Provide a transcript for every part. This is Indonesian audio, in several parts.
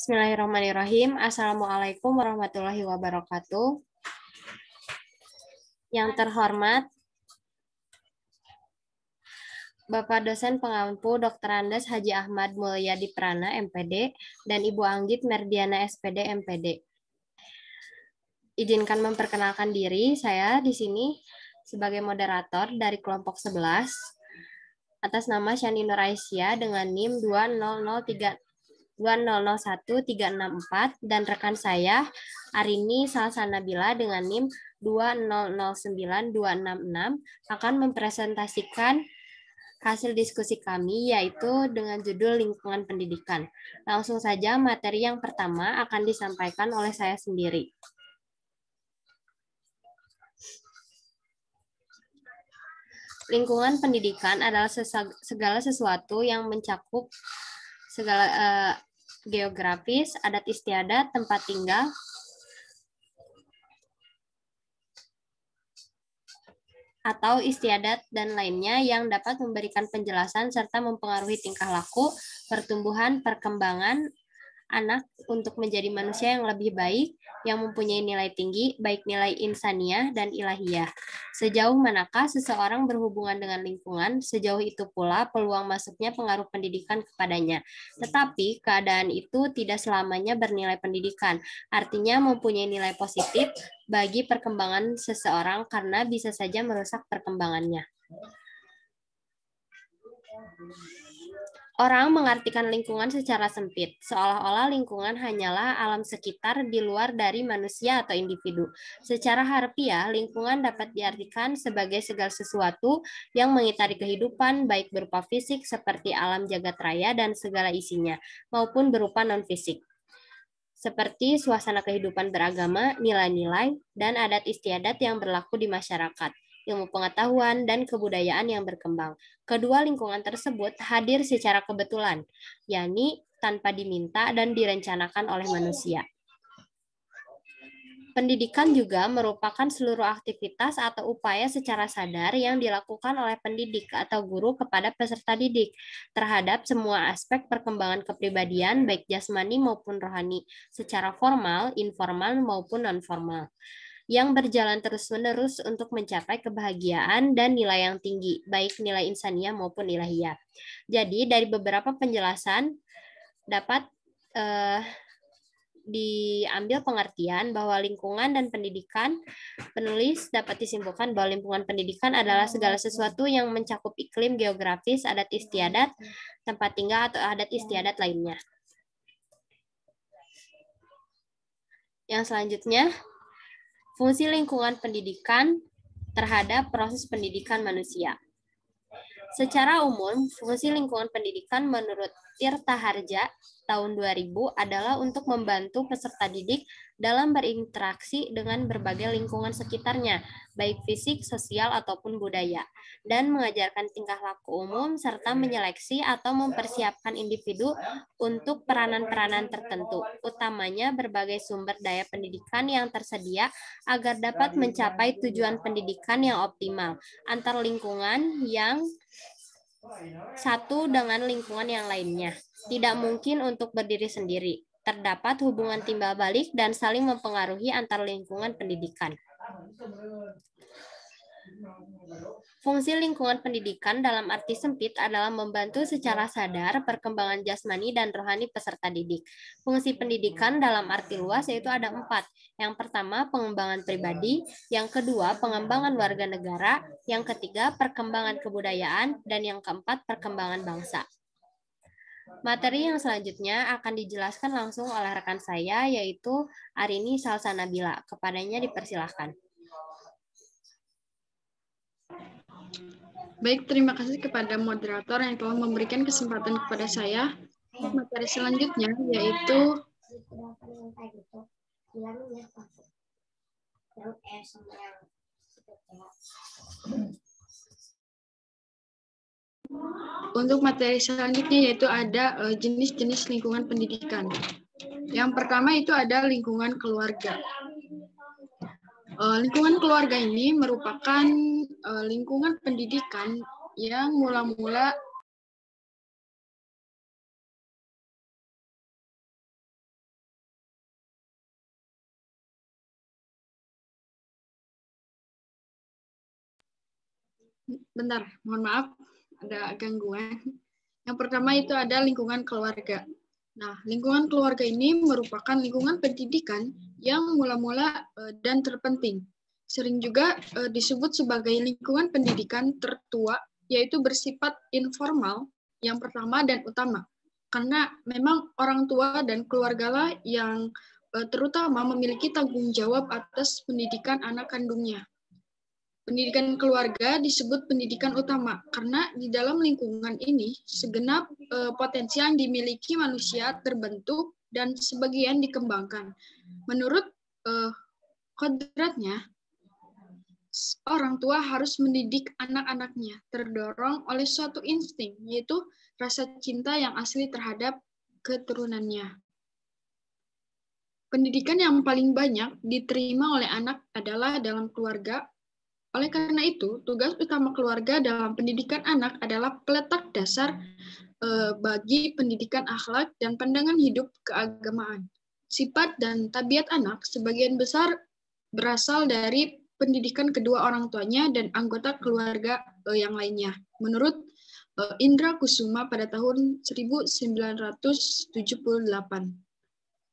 Bismillahirrahmanirrahim. Assalamualaikum warahmatullahi wabarakatuh. Yang terhormat Bapak dosen pengampu Dr. Andes Haji Ahmad Mulyadi Prana, MPD, dan Ibu Anggit Merdiana, SPD, MPD. Izinkan memperkenalkan diri, saya di sini sebagai moderator dari kelompok 11 atas nama Shani Nur Aisyah dengan NIM 2001-364 dan rekan saya Arini Salsanabila dengan NIM 2009-266 akan mempresentasikan hasil diskusi kami yaitu dengan judul lingkungan pendidikan. Langsung saja materi yang pertama akan disampaikan oleh saya sendiri. Lingkungan pendidikan adalah segala sesuatu yang mencakup segala geografis, adat istiadat, tempat tinggal, atau istiadat dan lainnya yang dapat memberikan penjelasan serta mempengaruhi tingkah laku, pertumbuhan, perkembangan anak untuk menjadi manusia yang lebih baik, yang mempunyai nilai tinggi, baik nilai insaniah dan ilahiyah. Sejauh manakah seseorang berhubungan dengan lingkungan, sejauh itu pula peluang masuknya pengaruh pendidikan kepadanya. Tetapi keadaan itu tidak selamanya bernilai pendidikan, artinya mempunyai nilai positif bagi perkembangan seseorang karena bisa saja merusak perkembangannya. Orang mengartikan lingkungan secara sempit, seolah-olah lingkungan hanyalah alam sekitar di luar dari manusia atau individu. Secara harfiah, lingkungan dapat diartikan sebagai segala sesuatu yang mengitari kehidupan, baik berupa fisik seperti alam jagat raya dan segala isinya, maupun berupa non-fisik, seperti suasana kehidupan beragama, nilai-nilai, dan adat istiadat yang berlaku di masyarakat, ilmu pengetahuan, dan kebudayaan yang berkembang. Kedua lingkungan tersebut hadir secara kebetulan, yakni tanpa diminta dan direncanakan oleh manusia. Pendidikan juga merupakan seluruh aktivitas atau upaya secara sadar yang dilakukan oleh pendidik atau guru kepada peserta didik terhadap semua aspek perkembangan kepribadian baik jasmani maupun rohani, secara formal, informal maupun non-formal, yang berjalan terus-menerus untuk mencapai kebahagiaan dan nilai yang tinggi, baik nilai insaniah maupun ilahiyah. Jadi, dari beberapa penjelasan dapat diambil pengertian bahwa lingkungan dan pendidikan, penulis dapat disimpulkan bahwa lingkungan pendidikan adalah segala sesuatu yang mencakup iklim, geografis, adat istiadat, tempat tinggal, atau adat istiadat lainnya. Yang selanjutnya, fungsi lingkungan pendidikan terhadap proses pendidikan manusia. Secara umum, fungsi lingkungan pendidikan menurut Tirta Harja tahun 2000 adalah untuk membantu peserta didik dalam berinteraksi dengan berbagai lingkungan sekitarnya, baik fisik, sosial, ataupun budaya, dan mengajarkan tingkah laku umum serta menyeleksi atau mempersiapkan individu untuk peranan-peranan tertentu, utamanya berbagai sumber daya pendidikan yang tersedia agar dapat mencapai tujuan pendidikan yang optimal antar lingkungan yang satu dengan lingkungan yang lainnya. Tidak mungkin untuk berdiri sendiri. Terdapat hubungan timbal balik dan saling mempengaruhi antar lingkungan pendidikan. Fungsi lingkungan pendidikan dalam arti sempit adalah membantu secara sadar perkembangan jasmani dan rohani peserta didik. Fungsi pendidikan dalam arti luas yaitu ada 4. Yang pertama, pengembangan pribadi. Yang kedua, pengembangan warga negara. Yang ketiga, perkembangan kebudayaan. Dan yang keempat, perkembangan bangsa. Materi yang selanjutnya akan dijelaskan langsung oleh rekan saya, yaitu Arini Salsanabila. Kepadanya dipersilahkan. Baik, terima kasih kepada moderator yang telah memberikan kesempatan kepada saya. Materi selanjutnya yaitu untuk materi selanjutnya yaitu ada jenis-jenis lingkungan pendidikan. Yang pertama itu ada lingkungan keluarga. Lingkungan keluarga ini merupakan lingkungan pendidikan yang mula-mula Bentar, mohon maaf, ada gangguan. Yang pertama itu ada lingkungan keluarga. Nah, lingkungan keluarga ini merupakan lingkungan pendidikan yang mula-mula dan terpenting. Sering juga disebut sebagai lingkungan pendidikan tertua, yaitu bersifat informal, yang pertama dan utama. Karena memang orang tua dan keluargalah yang terutama memiliki tanggung jawab atas pendidikan anak kandungnya. Pendidikan keluarga disebut pendidikan utama karena di dalam lingkungan ini segenap potensi yang dimiliki manusia terbentuk dan sebagian dikembangkan. Menurut kodratnya, orang tua harus mendidik anak-anaknya terdorong oleh suatu insting, yaitu rasa cinta yang asli terhadap keturunannya. Pendidikan yang paling banyak diterima oleh anak adalah dalam keluarga. Oleh karena itu, tugas utama keluarga dalam pendidikan anak adalah peletak dasar bagi pendidikan akhlak dan pandangan hidup keagamaan. Sifat dan tabiat anak sebagian besar berasal dari pendidikan kedua orang tuanya dan anggota keluarga yang lainnya. Menurut Indra Kusuma pada tahun 1978.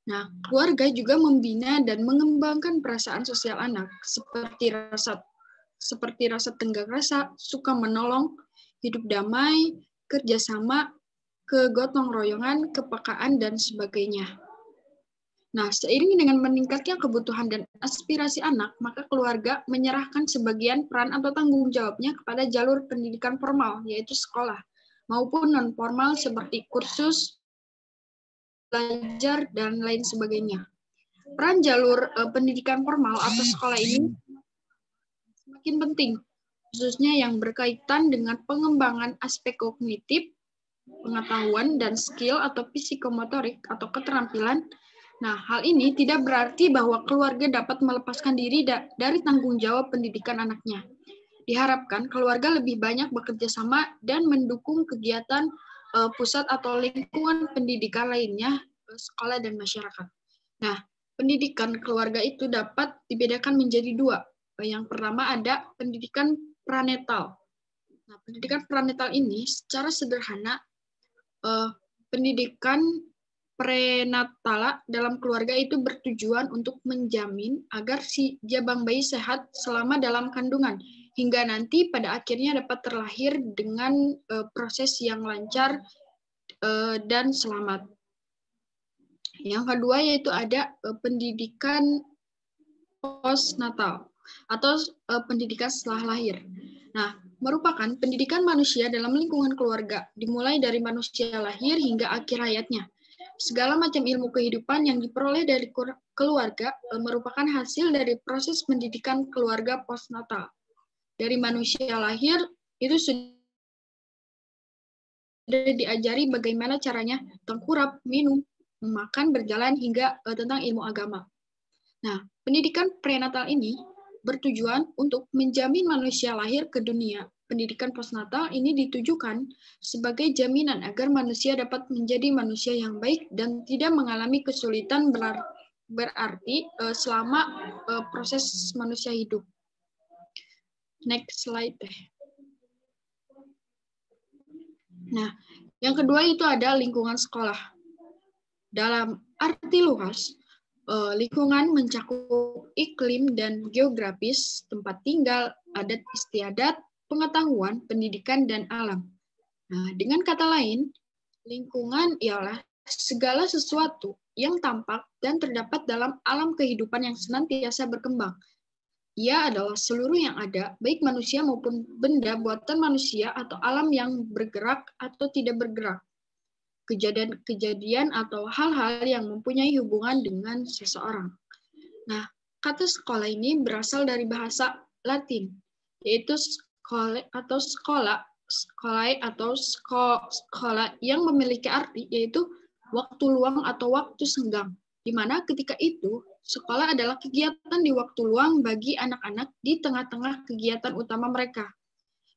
Nah, keluarga juga membina dan mengembangkan perasaan sosial anak seperti rasa tenggang rasa, suka menolong, hidup damai, kerjasama, kegotong royongan, kepekaan, dan sebagainya. Nah, seiring dengan meningkatnya kebutuhan dan aspirasi anak, maka keluarga menyerahkan sebagian peran atau tanggung jawabnya kepada jalur pendidikan formal, yaitu sekolah, maupun non-formal seperti kursus, belajar, dan lain sebagainya. Peran jalur pendidikan formal atau sekolah ini semakin penting, khususnya yang berkaitan dengan pengembangan aspek kognitif, pengetahuan, dan skill atau psikomotorik atau keterampilan. Nah, hal ini tidak berarti bahwa keluarga dapat melepaskan diri dari tanggung jawab pendidikan anaknya. Diharapkan keluarga lebih banyak bekerja sama dan mendukung kegiatan pusat atau lingkungan pendidikan lainnya, sekolah dan masyarakat. Nah, pendidikan keluarga itu dapat dibedakan menjadi dua. Yang pertama ada pendidikan pranetal. Nah, pendidikan pranetal ini secara sederhana pendidikan prenatala dalam keluarga itu bertujuan untuk menjamin agar si jabang bayi sehat selama dalam kandungan hingga nanti pada akhirnya dapat terlahir dengan proses yang lancar dan selamat. Yang kedua yaitu ada pendidikan postnatal atau pendidikan setelah lahir. Nah, merupakan pendidikan manusia dalam lingkungan keluarga, dimulai dari manusia lahir hingga akhir hayatnya. Segala macam ilmu kehidupan yang diperoleh dari keluarga merupakan hasil dari proses pendidikan keluarga postnatal. Dari manusia lahir, itu sudah diajari bagaimana caranya tengkurap, minum, makan, berjalan, hingga tentang ilmu agama. Nah, pendidikan prenatal ini bertujuan untuk menjamin manusia lahir ke dunia. Pendidikan postnatal ini ditujukan sebagai jaminan agar manusia dapat menjadi manusia yang baik dan tidak mengalami kesulitan berarti selama proses manusia hidup. Next slide. Nah, yang kedua itu ada lingkungan sekolah. Dalam arti luas, lingkungan mencakup iklim dan geografis, tempat tinggal, adat istiadat, pengetahuan, pendidikan, dan alam. Nah, dengan kata lain, lingkungan ialah segala sesuatu yang tampak dan terdapat dalam alam kehidupan yang senantiasa berkembang. Ia adalah seluruh yang ada, baik manusia maupun benda buatan manusia atau alam yang bergerak atau tidak bergerak. Kejadian-kejadian atau hal-hal yang mempunyai hubungan dengan seseorang. Nah, kata sekolah ini berasal dari bahasa Latin, yaitu sekolah yang memiliki arti yaitu waktu luang atau waktu senggang, di mana ketika itu sekolah adalah kegiatan di waktu luang bagi anak-anak di tengah-tengah kegiatan utama mereka,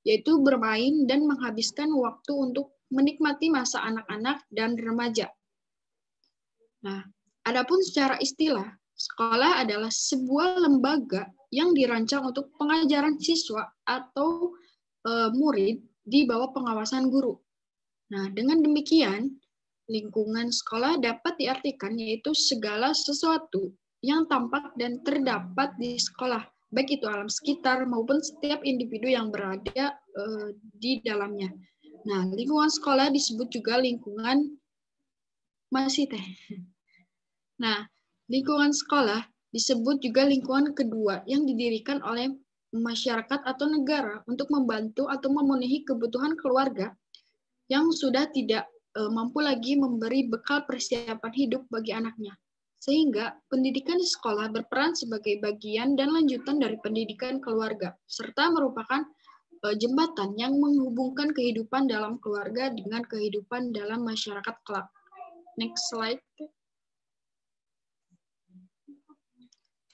yaitu bermain dan menghabiskan waktu untuk menikmati masa anak-anak dan remaja. Nah, adapun secara istilah, sekolah adalah sebuah lembaga yang dirancang untuk pengajaran siswa atau murid di bawah pengawasan guru. Nah, dengan demikian, lingkungan sekolah dapat diartikan yaitu segala sesuatu yang tampak dan terdapat di sekolah, baik itu alam sekitar maupun setiap individu yang berada di dalamnya. Nah, lingkungan sekolah disebut juga lingkungan Nah, lingkungan sekolah disebut juga lingkungan kedua yang didirikan oleh masyarakat atau negara untuk membantu atau memenuhi kebutuhan keluarga yang sudah tidak mampu lagi memberi bekal persiapan hidup bagi anaknya. Sehingga pendidikan di sekolah berperan sebagai bagian dan lanjutan dari pendidikan keluarga, serta merupakan jembatan yang menghubungkan kehidupan dalam keluarga dengan kehidupan dalam masyarakat kelak. Next slide.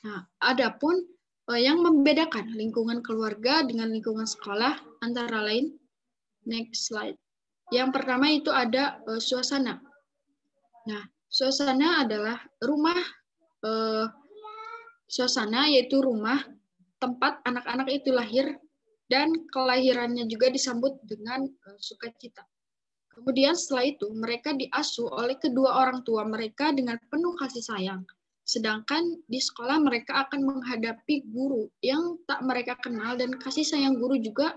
Nah, adapun yang membedakan lingkungan keluarga dengan lingkungan sekolah antara lain, next slide. Yang pertama itu ada suasana. Nah, suasana adalah rumah, suasana yaitu rumah tempat anak-anak itu lahir dan kelahirannya juga disambut dengan sukacita. Kemudian setelah itu mereka diasuh oleh kedua orang tua mereka dengan penuh kasih sayang. Sedangkan di sekolah mereka akan menghadapi guru yang tak mereka kenal dan kasih sayang guru juga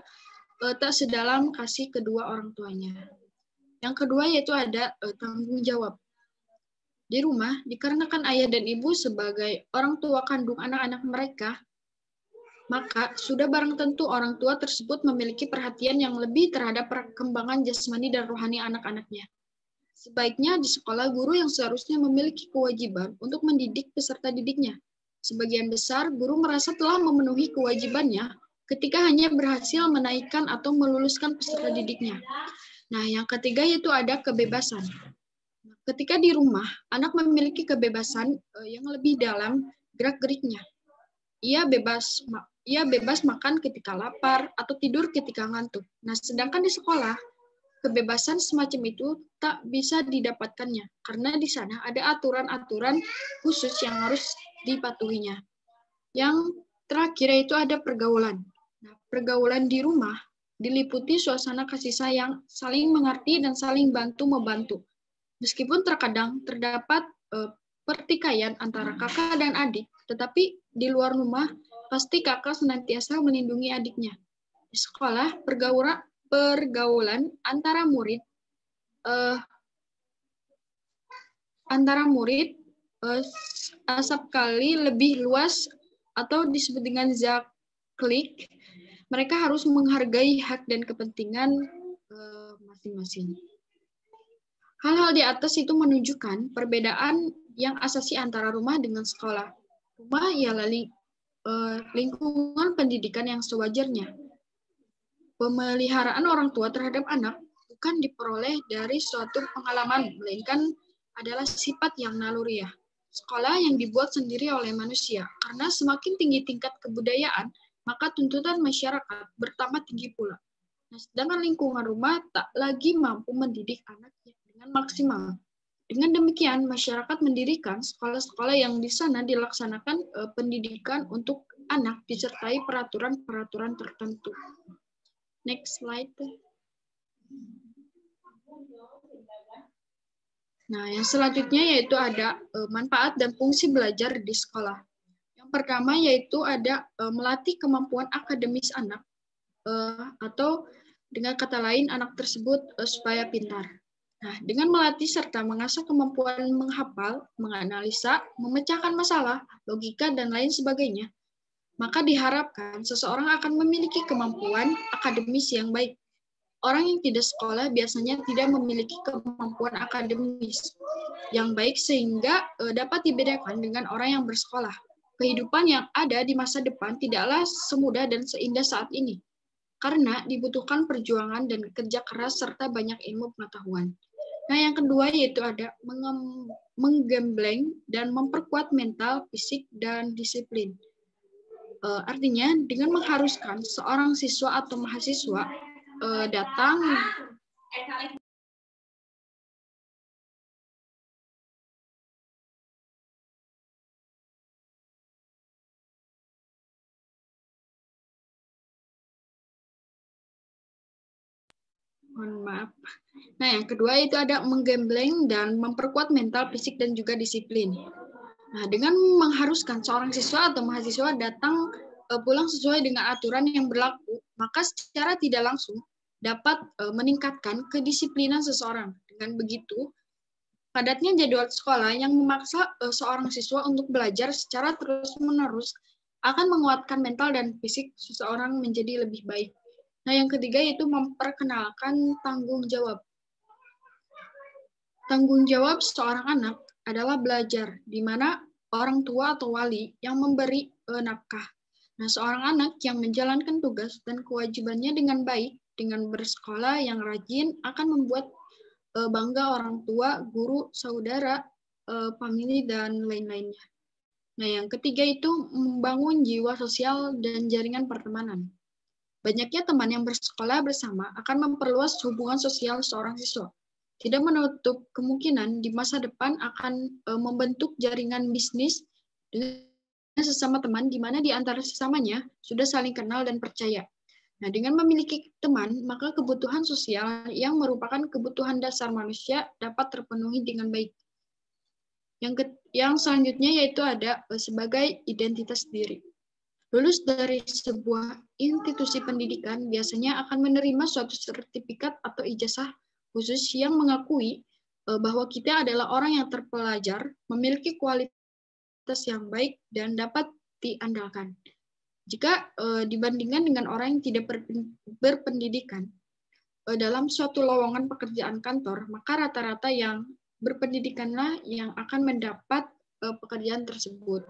tak sedalam kasih kedua orang tuanya. Yang kedua yaitu ada tanggung jawab. Di rumah, dikarenakan ayah dan ibu sebagai orang tua kandung anak-anak mereka, maka sudah barang tentu orang tua tersebut memiliki perhatian yang lebih terhadap perkembangan jasmani dan rohani anak-anaknya. Sebaiknya di sekolah guru yang seharusnya memiliki kewajiban untuk mendidik peserta didiknya. Sebagian besar guru merasa telah memenuhi kewajibannya ketika hanya berhasil menaikkan atau meluluskan peserta didiknya. Nah, yang ketiga yaitu ada kebebasan. Ketika di rumah, anak memiliki kebebasan yang lebih dalam gerak-geriknya. Ia bebas makan ketika lapar atau tidur ketika ngantuk. Nah, sedangkan di sekolah, kebebasan semacam itu tak bisa didapatkannya karena di sana ada aturan-aturan khusus yang harus dipatuhinya. Yang terakhir yaitu ada pergaulan. Nah, pergaulan di rumah diliputi suasana kasih sayang, saling mengerti dan saling bantu-membantu. Meskipun terkadang terdapat pertikaian antara kakak dan adik, tetapi di luar rumah pasti kakak senantiasa melindungi adiknya. Di sekolah, pergaulan antara murid asap kali lebih luas atau disebut dengan zaklik. Mereka harus menghargai hak dan kepentingan masing-masing. Hal-hal di atas itu menunjukkan perbedaan yang asasi antara rumah dengan sekolah. Rumah ialah lingkungan pendidikan yang sewajarnya. Pemeliharaan orang tua terhadap anak bukan diperoleh dari suatu pengalaman, melainkan adalah sifat yang naluriah. Sekolah yang dibuat sendiri oleh manusia, karena semakin tinggi tingkat kebudayaan, maka tuntutan masyarakat bertambah tinggi pula. Nah, sedangkan lingkungan rumah tak lagi mampu mendidik anaknya dengan maksimal. Dengan demikian, masyarakat mendirikan sekolah-sekolah yang di sana dilaksanakan pendidikan untuk anak disertai peraturan-peraturan tertentu. Next slide. Nah, yang selanjutnya yaitu ada manfaat dan fungsi belajar di sekolah. Yang pertama yaitu ada melatih kemampuan akademis anak atau dengan kata lain anak tersebut supaya pintar. Nah, dengan melatih serta mengasah kemampuan menghafal, menganalisa, memecahkan masalah, logika, dan lain sebagainya, maka diharapkan seseorang akan memiliki kemampuan akademis yang baik. Orang yang tidak sekolah biasanya tidak memiliki kemampuan akademis yang baik sehingga dapat dibedakan dengan orang yang bersekolah. Kehidupan yang ada di masa depan tidaklah semudah dan seindah saat ini, karena dibutuhkan perjuangan dan kerja keras serta banyak ilmu pengetahuan. Nah, yang kedua yaitu ada menggembleng dan memperkuat mental, fisik, dan disiplin. Artinya, dengan mengharuskan seorang siswa atau mahasiswa datang Mohon maaf. Nah, yang kedua itu ada menggembleng dan memperkuat mental, fisik, dan juga disiplin. Nah, dengan mengharuskan seorang siswa atau mahasiswa datang pulang sesuai dengan aturan yang berlaku, maka secara tidak langsung dapat meningkatkan kedisiplinan seseorang. Dengan begitu, padatnya jadwal sekolah yang memaksa seorang siswa untuk belajar secara terus-menerus akan menguatkan mental dan fisik seseorang menjadi lebih baik. Nah, yang ketiga yaitu memperkenalkan tanggung jawab. Tanggung jawab seorang anak adalah belajar, di mana orang tua atau wali yang memberi nafkah. Nah, seorang anak yang menjalankan tugas dan kewajibannya dengan baik, dengan bersekolah yang rajin, akan membuat bangga orang tua, guru, saudara, famili, dan lain-lainnya. Nah, yang ketiga itu membangun jiwa sosial dan jaringan pertemanan. Banyaknya teman yang bersekolah bersama akan memperluas hubungan sosial seorang siswa. Tidak menutup kemungkinan di masa depan akan membentuk jaringan bisnis dengan sesama teman, di mana di antara sesamanya sudah saling kenal dan percaya. Nah, dengan memiliki teman, maka kebutuhan sosial yang merupakan kebutuhan dasar manusia dapat terpenuhi dengan baik. Yang selanjutnya yaitu ada sebagai identitas diri. Lulus dari sebuah institusi pendidikan biasanya akan menerima suatu sertifikat atau ijazah khusus yang mengakui bahwa kita adalah orang yang terpelajar, memiliki kualitas yang baik, dan dapat diandalkan. Jika dibandingkan dengan orang yang tidak berpendidikan, dalam suatu lowongan pekerjaan kantor, maka rata-rata yang berpendidikanlah yang akan mendapat pekerjaan tersebut.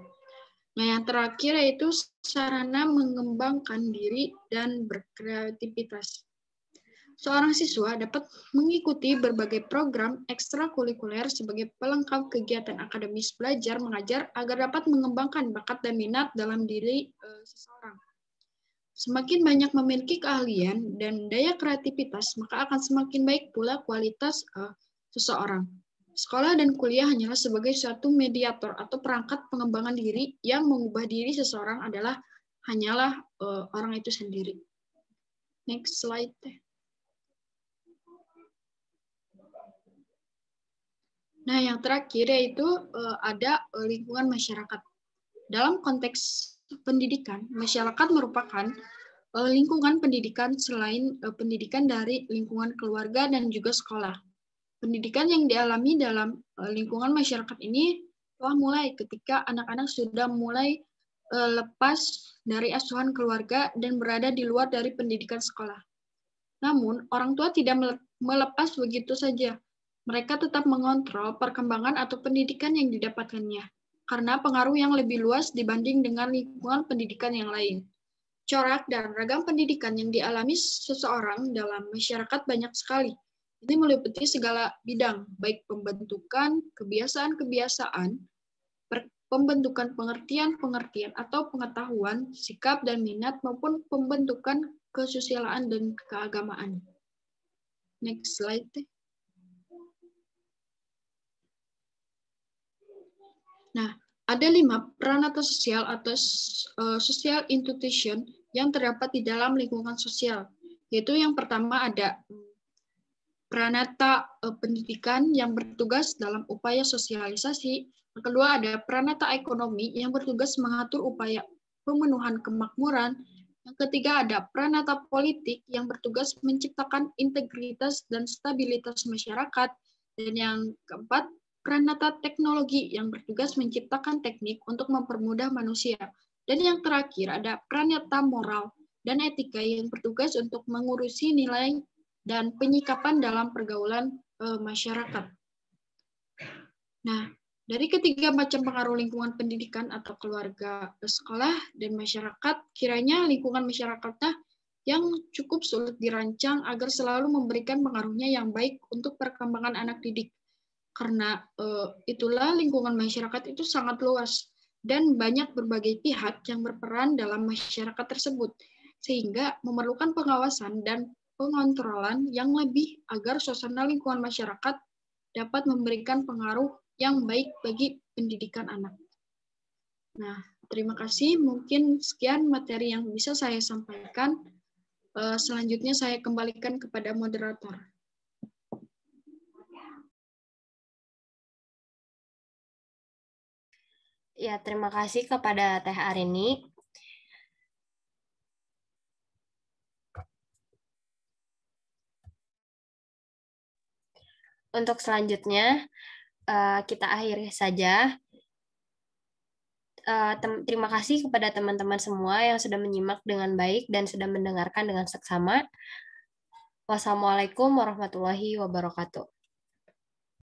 Nah, yang terakhir yaitu sarana mengembangkan diri dan berkreativitas. Seorang siswa dapat mengikuti berbagai program ekstrakurikuler sebagai pelengkap kegiatan akademis belajar mengajar agar dapat mengembangkan bakat dan minat dalam diri seseorang. Semakin banyak memiliki keahlian dan daya kreativitas, maka akan semakin baik pula kualitas seseorang. Sekolah dan kuliah hanyalah sebagai suatu mediator atau perangkat pengembangan diri yang mengubah diri seseorang hanyalah orang itu sendiri. Next slide. Nah, yang terakhir yaitu ada lingkungan masyarakat. Dalam konteks pendidikan, masyarakat merupakan lingkungan pendidikan selain pendidikan dari lingkungan keluarga dan juga sekolah. Pendidikan yang dialami dalam lingkungan masyarakat ini telah mulai ketika anak-anak sudah mulai lepas dari asuhan keluarga dan berada di luar dari pendidikan sekolah. Namun, orang tua tidak melepas begitu saja. Mereka tetap mengontrol perkembangan atau pendidikan yang didapatkannya, karena pengaruh yang lebih luas dibanding dengan lingkungan pendidikan yang lain. Corak dan ragam pendidikan yang dialami seseorang dalam masyarakat banyak sekali. Ini meliputi segala bidang, baik pembentukan, kebiasaan-kebiasaan, pembentukan pengertian-pengertian atau pengetahuan, sikap dan minat, maupun pembentukan kesusilaan dan keagamaan. Next slide. Nah, ada 5 peranata sosial atau social institution yang terdapat di dalam lingkungan sosial. Yaitu yang pertama ada peranata pendidikan yang bertugas dalam upaya sosialisasi. Yang kedua ada peranata ekonomi yang bertugas mengatur upaya pemenuhan kemakmuran. Yang ketiga ada peranata politik yang bertugas menciptakan integritas dan stabilitas masyarakat. Dan yang keempat, peranata teknologi yang bertugas menciptakan teknik untuk mempermudah manusia. Dan yang terakhir ada peranata moral dan etika yang bertugas untuk mengurusi nilai dan penyikapan dalam pergaulan masyarakat. Nah, dari ketiga macam pengaruh lingkungan pendidikan atau keluarga, sekolah, dan masyarakat, kiranya lingkungan masyarakatnya yang cukup sulit dirancang agar selalu memberikan pengaruhnya yang baik untuk perkembangan anak didik. Karena itulah lingkungan masyarakat itu sangat luas dan banyak berbagai pihak yang berperan dalam masyarakat tersebut, sehingga memerlukan pengawasan dan pengontrolan yang lebih agar suasana lingkungan masyarakat dapat memberikan pengaruh yang baik bagi pendidikan anak. Nah, terima kasih. Mungkin sekian materi yang bisa saya sampaikan. Selanjutnya saya kembalikan kepada moderator. Ya, terima kasih kepada Teh Arini. Untuk selanjutnya, kita akhiri saja. Terima kasih kepada teman-teman semua yang sudah menyimak dengan baik dan sudah mendengarkan dengan seksama. Wassalamualaikum warahmatullahi wabarakatuh.